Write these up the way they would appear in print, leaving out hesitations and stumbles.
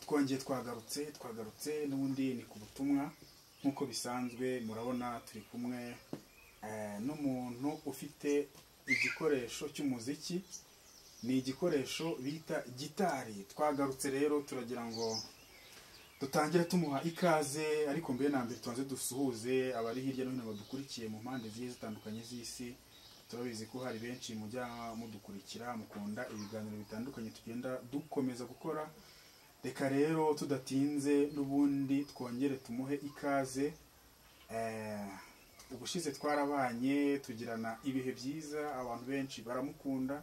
twongeye twagarutse n'ubundi ni ku butumwa nk'uko bisanzwe murabona turi kumwe n'umuntu ufite igikoresho cy'umuziki, ni igikoresho bita gitari. Twagarutse rero turagira ngo dutangire tumuha ikaze, ariko mbere na mbere tubanze dusuhuze abari hirya no hino badukurikiye mu mpande zigiye zitandukanye z'isi. Turabizi ko hari benshi mujya mudukurikira mukunda ibiganiro bitandukanye tugenda dukomeza gukora. Reka rero tudatinze n'ubundi twongere tumuhe ikaze. Ubushize twarabanye tugirana ibihe byiza, abantu benshi baramukunda,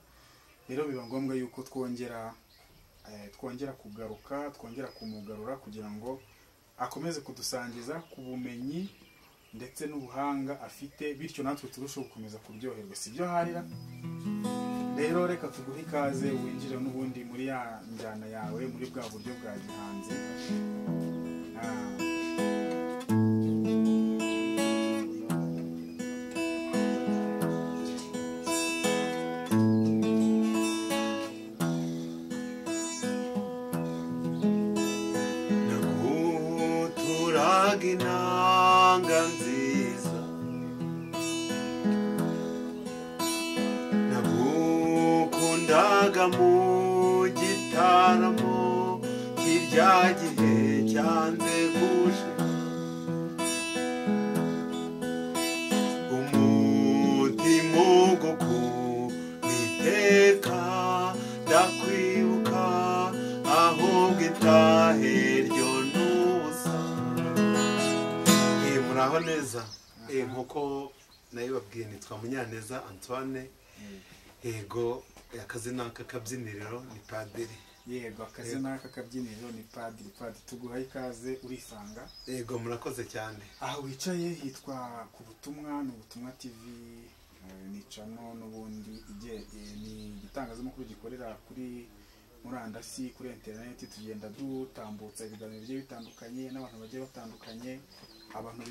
rero biba ngombwa yuko twongera kugaruka, twongera kumugarura kugira ngo akomeze kudusangiza ku bumenyi ndetse n'ubuhanga afite, bityo natwe turushaho gukomeza kuryoherwa, sibyo harira? Rero reka tuguhe ikaze winjire n'ubundi muri ya njyana yawe, muri bwa buryo bwa gihanzi. Inanga nziza nagukundaga mu gitaramo kirya gihe cyanze gushe, umutima ugukubiteka ndakwibuka ahubwo itahe ryo muraho neza. Nkuko nayibabwiye nitwa Munyaneza Antoine. Yego akazina k'akabyiniriro ni Padiri. Yego akazina k'akabyiniriro ni Padiri. Tuguha ikaze urisanga. Yego murakoze cyane. Aha wicaye hitwa ku butumwa, ni Ubutumwa TV, ni channel n'ubundi ni igitangazamakuru gikorera kuri murandasi, kuri internet. Tugenda dutambutsa ibiganiro bigiye bitandukanye n'abantu bagiye batandukanye, abantu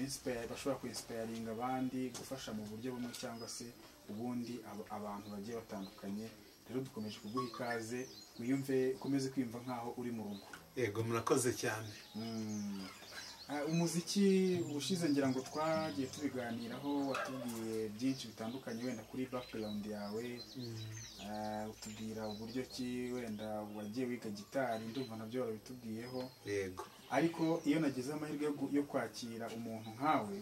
bashobora kwinspiringa abandi, gufasha mu buryo bumwe cyangwa se ubundi abantu bagiye batandukanye. Rero dukomeje kuguha ikaze, wiyumve, ukomeze kwiyumva nkaho uri mu rugo. Yego murakoze cyane. Umuziki ubushize ngira ngo twagiye tubiganiraho, watubwiye byinshi bitandukanye wenda kuri background yawe. Utubwira uburyo ki wenda wagiye wiga gitari, ndumva nabyo warabitubwiyeho. Yego. Ariko iyo nagize amahirwe yo kwakira umuntu nkawe,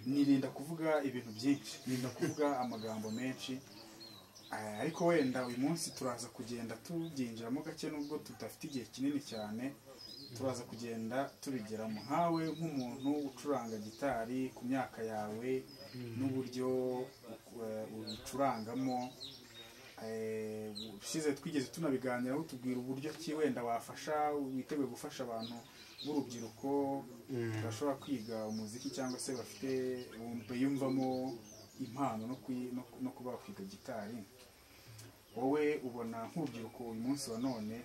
nirinda kuvuga ibintu byinshi, nirinda kuvuga amagambo menshi, ariko wenda uyu munsi turaza kugenda tubyinjiramo gake, nubwo tudafite igihe kinini cyane, turaza kugenda tubigeramo. Nkawe nk'umuntu ucuranga gitari, ku myaka yawe n'uburyo ucurangamo, ushize twigeze tunabiganiraho, tubwira uburyo ki wenda wafasha, witeguye gufasha abantu b'urubyiruko bashobora kwiga umuziki cyangwa se bafite biyumvamo impano no kuba kwiga gitari. Wowe ubona nk'urubyiruko uyu munsi wa none,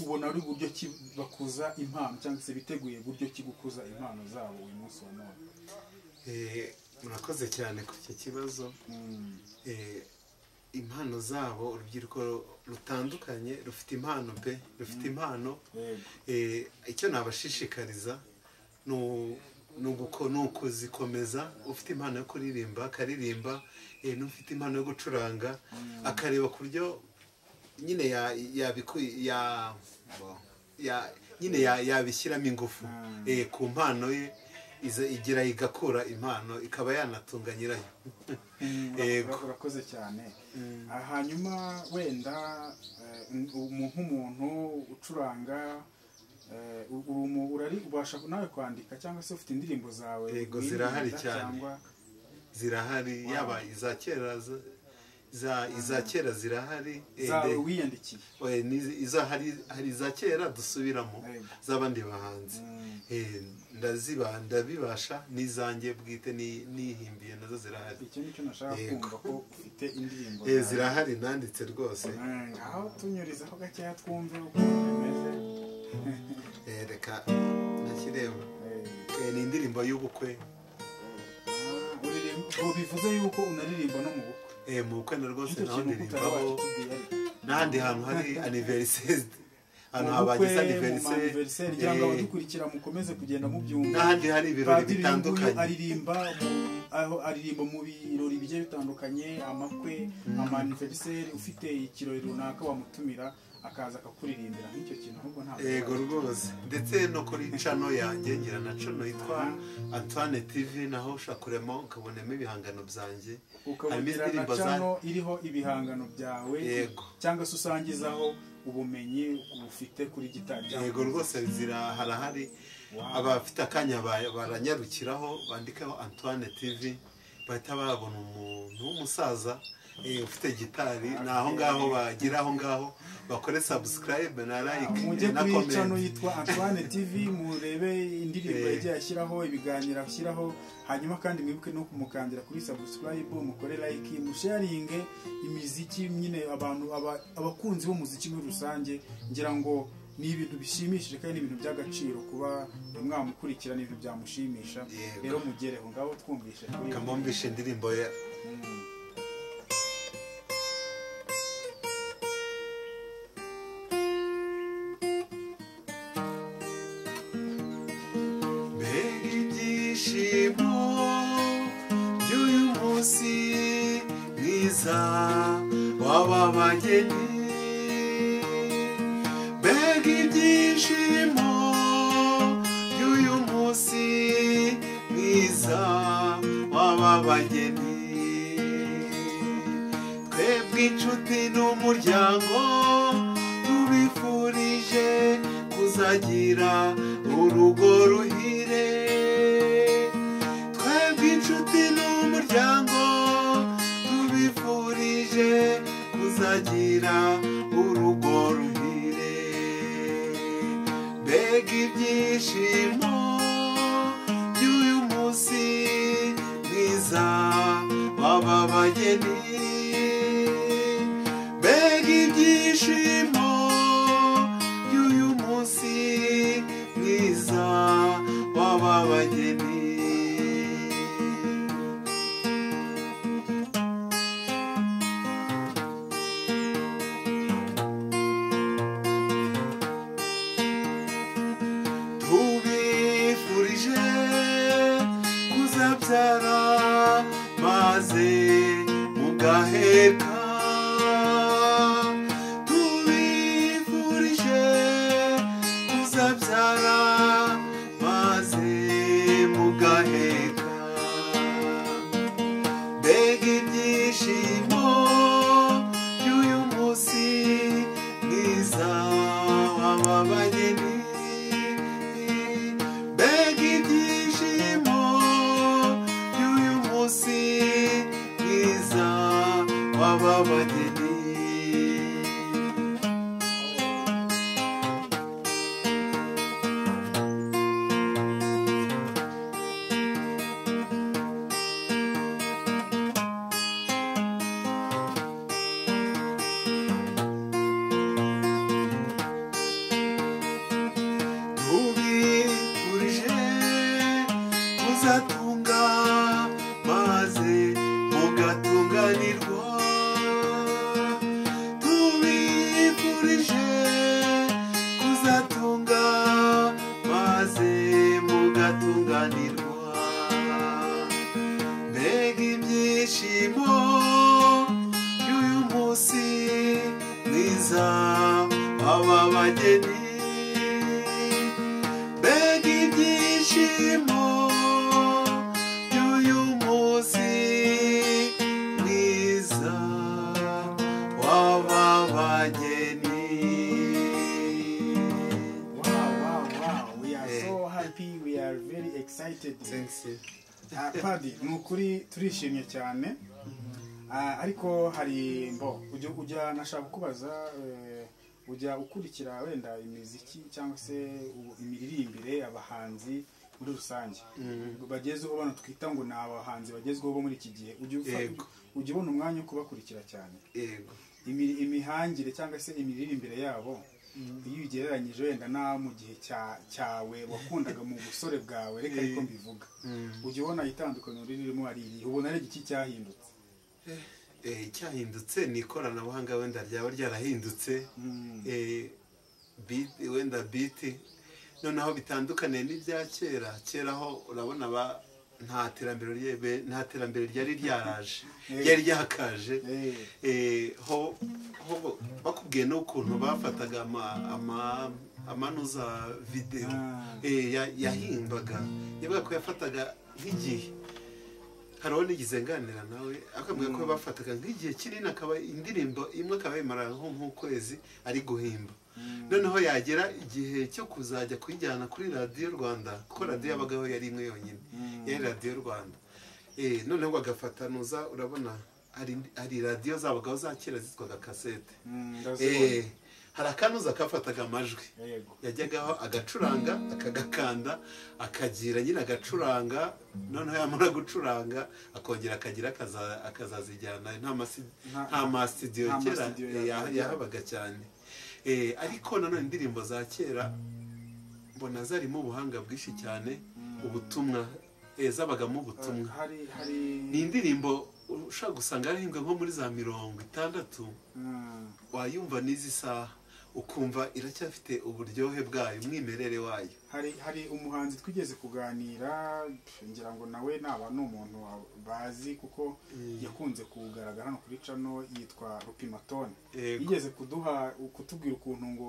ubona ari uburyo ki bakuza impano cyangwa se biteguye uburyo ki gukuza impano zabo uyu munsi wa none? Murakoze cyane ku icyo kibazo. Impano zabo, urubyiruko rutandukanye rufite impano pe, rufite impano. Icyo nabashishikariza ni ukuzikomeza. Ufite impano yo kuririmba akaririmba, n'ufite impano yo gucuranga akareba ku buryo nyine yabishyiramo ingufu ku mpano ye, igira igakura impano ikaba yanatunga nyirayo. Urakoze cyane. Hanyuma wenda nk'umuntu ucuranga, ubasha nawe kwandika cyangwa se ufite indirimbo zawe? Yego zirahari cyane, zirahari, yaba iza kera, iza kera zirahari. Zawe wiyandikiye? Hari iza kera dusubiramo z'abandi bahanzi, ndabibasha, n'izanjye bwite nihimbiye nazo zirahari. Icyo nicyo nashaka kumva, ko ufite indirimbo zirahari nanditse rwose. aho tunyurizaho gakeya twumve uko bimeze. Reka nakireba. Ni indirimbo y'ubukwe. Bivuze yuko unaririmba no mu bukwe? Mu bukwe na rwose naho ndirimbaho. n'ahandi hantu hari anniversaire hano habagize anniversaire ngira ngo abadukurikira mukomeze kugenda mubyumva n'ahandi hari ibirori bitandukanye aririmba mu birori bigiye bitandukanye amakwe anniversaire ufite ikirori runaka wamutumira akaza akakuririmbira nk'icyo kintu ahubwo ntabwo yego rwose ndetse no kuri channel yanjye ngira na channel yitwa Antoine TV naho ushakuremo ukabonemo ibihangano byanjye ukagira na channel iriho ibihangano byawe cyangwa se usangizaho ubumenyi ufite kuri gitari yego rwose harahari abafite akanya baranyarukiraho bandikaho Antoine TV bahita babona umuntu w'umusaza ufite gitari naho ngaho bagira aho ngaho bakore subscribe na like na comment channel yitwa Antoine TV murebe indirimbo yagiye ashyiraho ibiganiro ashyiraho hanyuma kandi mwibuke no kumukandira kuri subscribe mukore like musharing imiziki nyine abantu abakunzi b'umuziki muri rusange ngira ngo ni ibintu bishimishije kandi ibintu by'agaciro kuba mwamukurikirana ibintu byamushimisha rero mugereho ngabo twumvishe kuri kamomvishe indirimbo ya wababageni mbega ibyishimo by'uyu munsi mwiza wababageni twebwe inshuti n'umuryango tubifurije kuzagira urugo ruhire twebwe inshuti n'umuryango tubifurije kuzagira urugo ruhire mbega ibyishimo by'uyu munsi mwiza wababageni mbega ibyishimo by'uyu munsi mwiza wababageni maze mugaheka tubifurije kuzabyara maze mugaheka mbega ibyishimo by'uyu munsi mwiza w'ababageni mbega ibyishimo by'uyu munsi mwiza w'ababageni tubifurije kuzatunga maze mugatunganirwa tubifurije kuzatunga maze mugatunganirwa mbega ibyishimo by'uyu munsi mwiza w'ababageni mbega ibyishimo by'uyu munsi mwiza w'ababageni. Wow, we are so happy, we are very excited. Thanks. Paddy nukuri turishimye cyane ariko hari ujya nashaka kubaza ujya ukurikira wenda imiziki cyangwa se imiririmbire abahanzi muri rusange bagezeho bano twita ngo ni abahanzi bagezweho bo muri iki gihe ujya ubona umwanya wo kubakurikira cyane imihangire cyangwa se imiririmbire yabo iyo ugereranyije wenda na mu gihe cyawe wakundaga mu busore bwawe reka ariko mbivuga ujya ubona itandukaniro ririmo ari ubona ari iki cyahindutse icyahindutse ni ikoranabuhanga wenda ryaba ryarahindutse wenda biti noneho bitandukaniye n'ibya kera ho urabona nta terambere ryari ryaraje ryari ryakaje ho bakubwiye n'ukuntu bafataga amanuza videwo yahimbaga yavuga ko yafataga nk'igihe hariho n'igize nganira nawe akambwira ko bafataga nk'igihe kinini akaba indirimbo imwe akaba yimara nk'ukwezi ari guhimba noneho yagera igihe cyo kuzajya kuyijyana kuri radiyo Rwanda kuko radiyo yabagaho yari imwe yonyine yari radiyo Rwanda noneho bagafatanuza urabona hari radiyo zabagaho za kera zitwaga kasete hari akanuza kafataga amajwi yajyagaho agacuranga akagakanda akagira nyine agacuranga noneho yamara gucuranga akongera akagira akazazijyana nta masitidiyo kera yahabaga cyane ariko nanone indirimbo za kera mbona zarimo ubuhanga bwinshi cyane ubutumwa zabagamo ubutumwa ni indirimbo ushobora gusanga yarahimbwe nko muri za 60 wayumva n'izi saha ukumva iracyafite uburyohe bwayo umwimerere wayo hari umuhanzi twigeze kuganira ngira ngo nawe naba n'umuntu bazi kuko yakunze kugaragara hano kuri cano yitwa Rupimatone yigeze kutubwira ukuntu ngo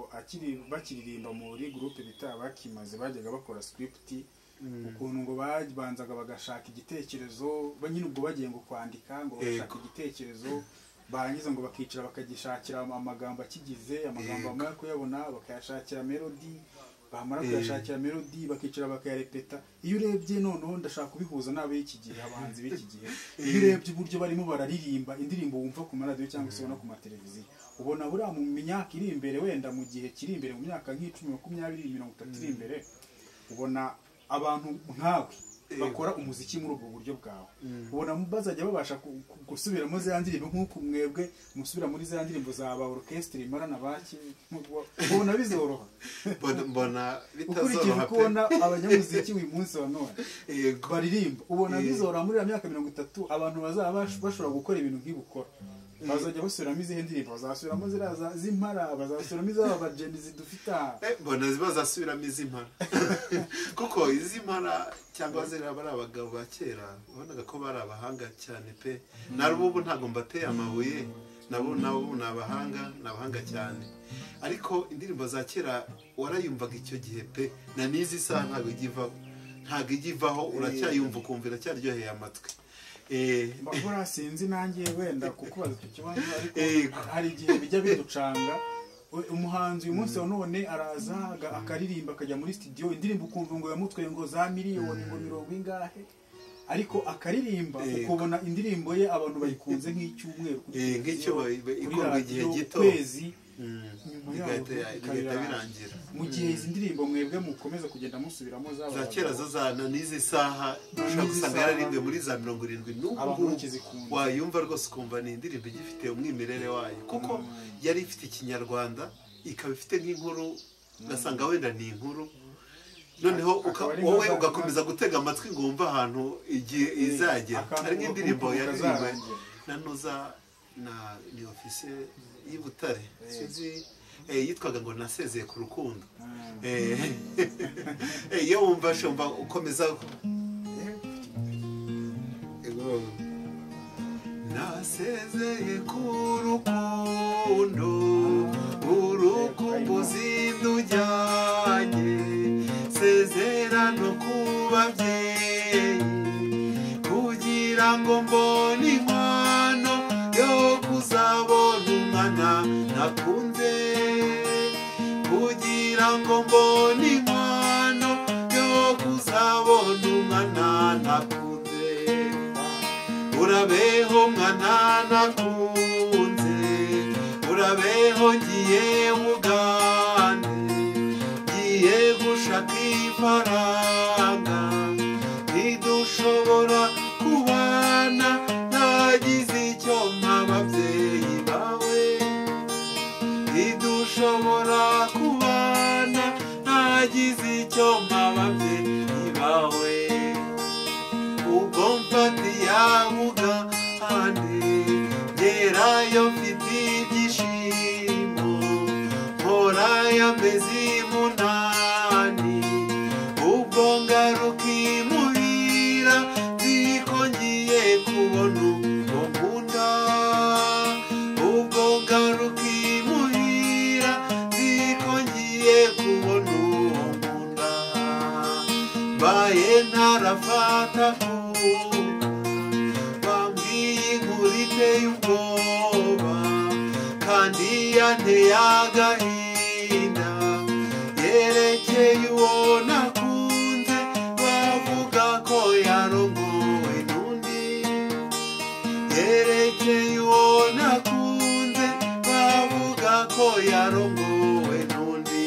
bakiririmba muri groupe bita Bakimaze bajyaga bakora script ukuntu ngo babanzaga bagashaka igitekerezo nyine ubwo bagiye ngo kwandika ngo bashaka igitekerezo barangiza ngo bakicara bakagishakira amagambo akigize amagambo bamara kuyabona bakayashakira melody bamara kuyashakira melody bakicara bakayarepeta iyo urebye noneho ndashaka kubihuza n'ab'iki gihe abahanzi b'iki gihe iyo urebye uburyo barimo bararirimba indirimbo wumva ku maradiyo cyangwa se no ku mateleviziyo ubona buriya mu myaka iri imbere wenda mu gihe kiri imbere mu myaka nk'icumi 20 30 iri imbere ubona abantu nkawe bakora umuziki muri ubwo buryo bwawe ubona bazajya babasha gusubiramo za ndirimbo nk'uko mwebwe musubira muri za ndirimbo za ba orchestre marana baki ubona bizoroha mbona bitazoroha kubona abanyamuziki uyu munsi wa none baririmba ubona bizoroha muri ya myaka 30 abantu bazaba bashobora gukora ibintu nk'ibukora bazajya basubiramo izihe ndirimbo bazasubiramo ziraza z'impara bazasubiramo iz'abajeni zidufita mbona bazasubiramo iz'impara kuko iz'impara cyangwa zira bari abagabo ba kera ubonaga ko bari abahanga cyane pe narubu ntago mbateye amabuye nabo nabahanga cyane ariko indirimbo za kera warayumvaga icyo gihe pe na nizi saha ntago igivaho uracyayumva ukumvira cyaryoheye amatwi mbura sinzi nanjye wenda kukubaza icyo kibazo ariko hari igihe bijya biducanga umuhanzi uyu munsi wa none araza akaririmba akajya muri studio indirimbo ukumva ngo yamutwe ngo za miliyoni ngo 70 ingahe ariko akaririmba ukubona indirimbo ye abantu bayikunze nk'icyumweru nk'icyo ikorwa igihe gito bigahita birangira mu gihe izi ndirimbo mwebwe mukomeza kugenda musubiramo za kera zazana n'izi saha ushaka gusanga yararimbwe muri za 70 n'ubu wayumva rwose ukumva ni indirimbo igifite umwimerere wayo kuko yari ifite ikinyarwanda ikaba ifite nk'inkuru ugasanga wenda ni inkuru noneho wowe ugakomeza gutega amatwi ngo wumve ahantu igihe izagera ari nk'indirimbo yaririmbwe na Noza ni ofise y'Ibutare sinzi yitwaga ngo nasezeye ku rukundo iyo wumva shomba ukomeza nasezeye ku rukundo urukumbuzi ndujyanye sezerano ku babyeyi kugira ngo mbone inkwano yo kuzabona umwana nakunze kugira ngo mbone inkwano yo kuzabona umwana nakunze urabeho mwana nakunze urabeho ngiye Uganda ngiye gushaka ifaranga ntidushobora kubana nagize icyo nk'ababyeyi bawe ntidushobora kubana nagize icyo nk'ababyeyi bawe ubwo mfatiye Uganda ngerayo mfite ibyishimo mpora y'amezi munani ubwo ngaruka imuhira nziko ngiye kubona uwo nkunda ubwo ngaruka imuhira nziko ngiye kubona uwo nkunda mbaye ntarafata kuka bambwiye inkuru iteye ubwoba kandi yanteye agahinda yerekeye uwo nakunze bavuga ko yarongowe n'undi yerekeye uwo nakunze bavuga ko yarongowe n'undi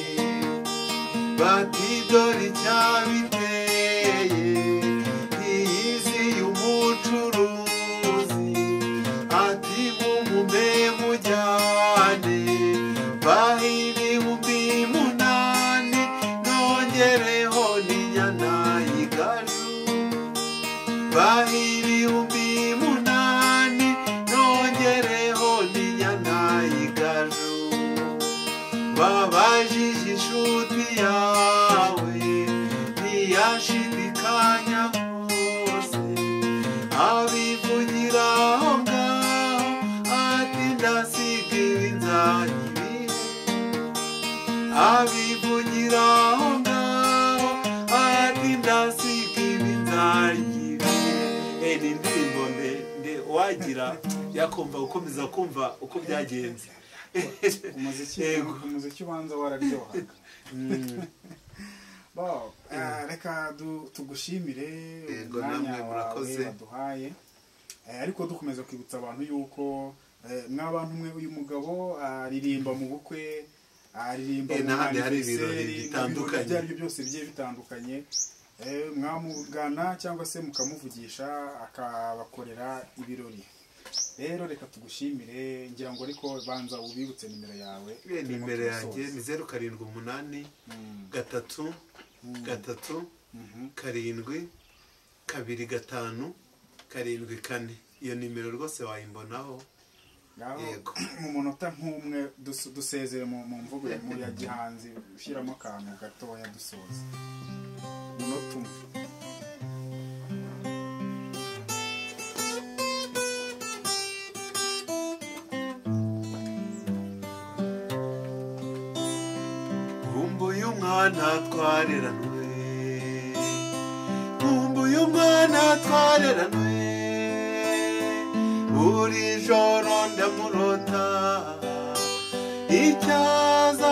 bati dore icyabiteye ntiyiziye umucuruzi ati mumume mujyane bahiri ibihumbi munani nongereho n'inyana y'igaju bahiri ibihumbi munani nongereho n'inyana y'igaju babajije inshuti yawe ntiyashidikanya hose abivugira aho ngaho ati ndasiga ibinzagibihe abivugira aho ngaho ati ndasiga ibinzagibihe ni indirimbo ndende wagira yakumva ukomeza kumva uko byagenze umuziki ubanza wararyohaga reka tugushimire umwanya wawe waduhaye ariko dukomeza kwibutsa abantu yuko mw'abantu mwe uyu mugabo aririmba mu bukwe aririmba mu anniversaire bitandukanye ibyo aribyo byose bigiye bitandukanye mwamugana cyangwa se mukamuvugisha akabakorera ibirori rero reka tugushimire ngira ngo ariko banza ubibutse nimero yawe nimero yanjye ni 078 gatatu gatatu karindwi 25 karindwi 4 iyo nimero rwose wayimbonaho yego mu munota nk'umwe dusezere mu mvugo ya gihanzi ushyiramo akantu gatoya dusoza munota umwe nkumbuye umwana twareranwe nkumbuye umwana twareranwe buri joro ndamurota icyaza